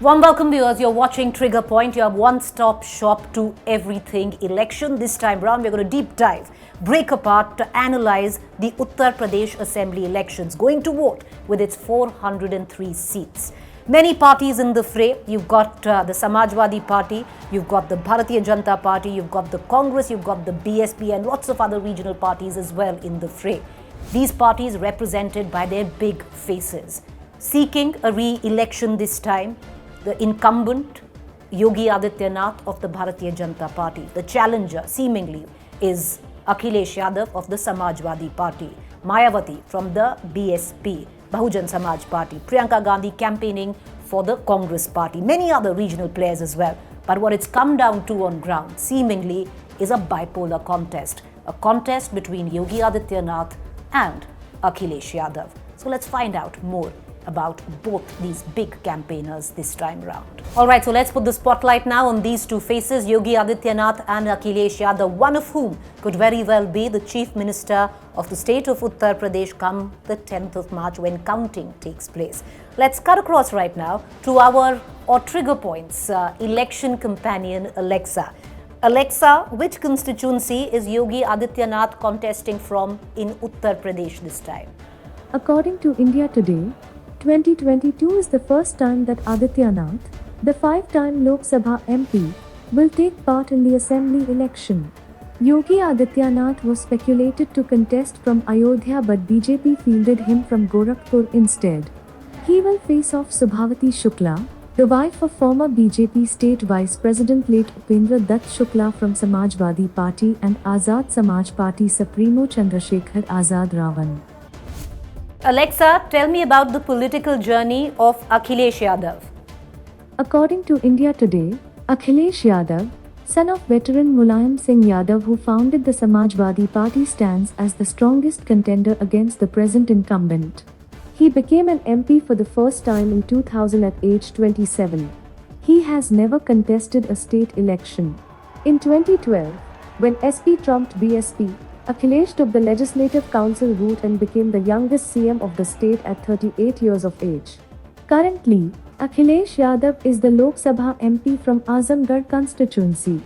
Warm welcome viewers, you're watching Trigger Point, your one-stop shop to everything election. This time round, we're going to deep dive, break apart to analyze the Uttar Pradesh Assembly elections, going to vote with its 403 seats. Many parties in the fray. You've got the Samajwadi Party, you've got the Bharatiya Janata Party, you've got the Congress, you've got the BSP and lots of other regional parties as well in the fray. These parties represented by their big faces. Seeking a re-election this time, the incumbent Yogi Adityanath of the Bharatiya Janata Party. The challenger, seemingly, is Akhilesh Yadav of the Samajwadi Party. Mayawati from the BSP, Bahujan Samaj Party. Priyanka Gandhi campaigning for the Congress Party. Many other regional players as well. But what it's come down to on ground, seemingly, is a bipolar contest. A contest between Yogi Adityanath and Akhilesh Yadav. So let's find out more about both these big campaigners this time round. Alright, so let's put the spotlight now on these two faces, Yogi Adityanath and Akhilesh Yadav, one of whom could very well be the Chief Minister of the state of Uttar Pradesh come the 10th of March when counting takes place. Let's cut across right now to our trigger points, election companion Alexa. Alexa, which constituency is Yogi Adityanath contesting from in Uttar Pradesh this time? According to India Today, 2022 is the first time that Adityanath, the five-time Lok Sabha MP, will take part in the assembly election. Yogi Adityanath was speculated to contest from Ayodhya, but BJP fielded him from Gorakhpur instead. He will face off Subhavati Shukla, the wife of former BJP state vice president late Upendra Dutt Shukla from Samajwadi Party, and Azad Samaj Party Supremo Chandrasekhar Azad Ravan. Alexa, tell me about the political journey of Akhilesh Yadav. According to India Today, Akhilesh Yadav, son of veteran Mulayam Singh Yadav who founded the Samajwadi Party, stands as the strongest contender against the present incumbent. He became an MP for the first time in 2000 at age 27. He has never contested a state election. In 2012, when SP trumped BSP, Akhilesh took the Legislative Council route and became the youngest CM of the state at 38 years of age. Currently, Akhilesh Yadav is the Lok Sabha MP from Azamgarh constituency.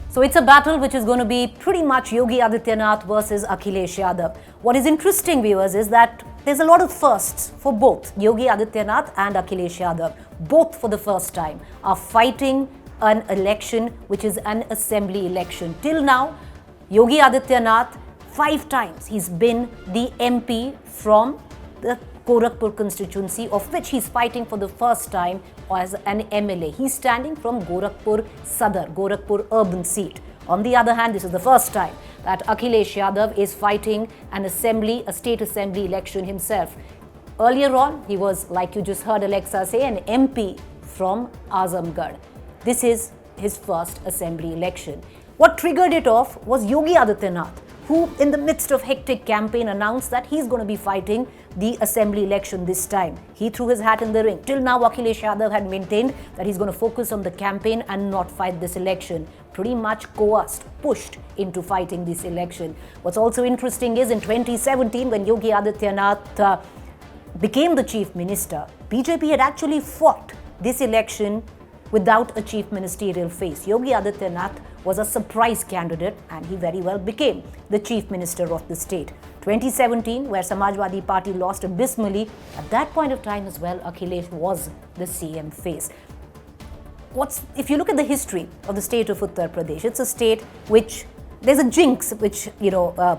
So it's a battle which is going to be pretty much Yogi Adityanath versus Akhilesh Yadav. What is interesting, viewers, is that there's a lot of firsts for both Yogi Adityanath and Akhilesh Yadav. Both for the first time are fighting an election which is an assembly election. Till now, Yogi Adityanath, 5 times he's been the MP from the Gorakhpur constituency, of which he's fighting for the first time as an MLA. He's standing from Gorakhpur Sadar, Gorakhpur urban seat. On the other hand, this is the first time that Akhilesh Yadav is fighting a state assembly election himself. Earlier on, he was, like you just heard Alexa say, an MP from Azamgarh. This is his first assembly election. What triggered it off was Yogi Adityanath, who in the midst of hectic campaign announced that he's going to be fighting the assembly election this time. He threw his hat in the ring. Till now, Akhilesh Yadav had maintained that he's going to focus on the campaign and not fight this election. Pretty much coerced, pushed into fighting this election. What's also interesting is in 2017, when Yogi Adityanath became the chief minister, BJP had actually fought this election without a chief ministerial face. Yogi Adityanath was a surprise candidate and he very well became the chief minister of the state. 2017, where Samajwadi Party lost abysmally, at that point of time as well, Akhilesh was the CM face. If you look at the history of the state of Uttar Pradesh, it's a state which, there's a jinx which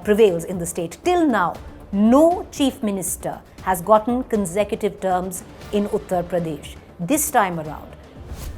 prevails in the state. Till now, no chief minister has gotten consecutive terms in Uttar Pradesh. This time around,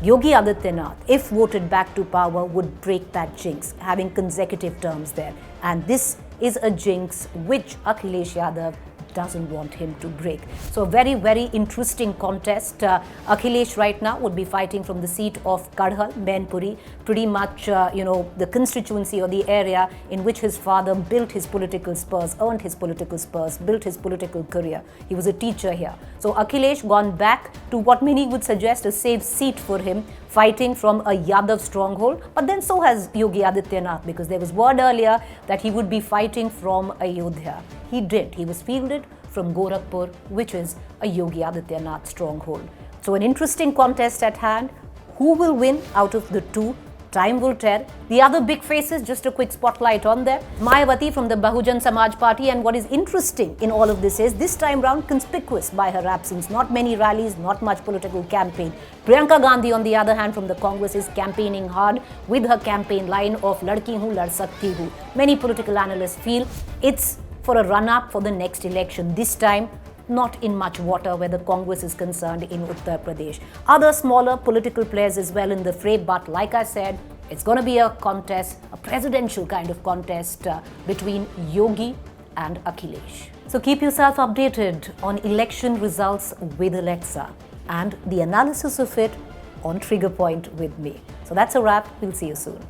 Yogi Adityanath, if voted back to power, would break that jinx, having consecutive terms there. And this is a jinx which Akhilesh Yadav doesn't want him to break. So a very, very interesting contest. Akhilesh right now would be fighting from the seat of Kadhal, Mainpuri, pretty much, the constituency or the area in which his father built his political spurs, earned his political spurs, built his political career. He was a teacher here. So Akhilesh gone back to what many would suggest a safe seat for him, fighting from a Yadav stronghold, but then so has Yogi Adityanath, because there was word earlier that he would be fighting from Ayodhya. He did. He was fielded from Gorakhpur, which is a Yogi Adityanath stronghold. So an interesting contest at hand. Who will win out of the two? Time will tell. The other big faces, just a quick spotlight on them. Mayawati from the Bahujan Samaj Party, and what is interesting in all of this is, this time round conspicuous by her absence. Not many rallies, not much political campaign. Priyanka Gandhi, on the other hand, from the Congress, is campaigning hard with her campaign line of Ladki Hu, Lad Sakti Hu. Many political analysts feel it's for a run-up for the next election. This time, not in much water where the Congress is concerned in Uttar Pradesh. Other smaller political players as well in the fray, but like I said, it's going to be a contest, a presidential kind of contest between Yogi and Akhilesh. So keep yourself updated on election results with Alexa and the analysis of it on Trigger Point with me. So that's a wrap. We'll see you soon.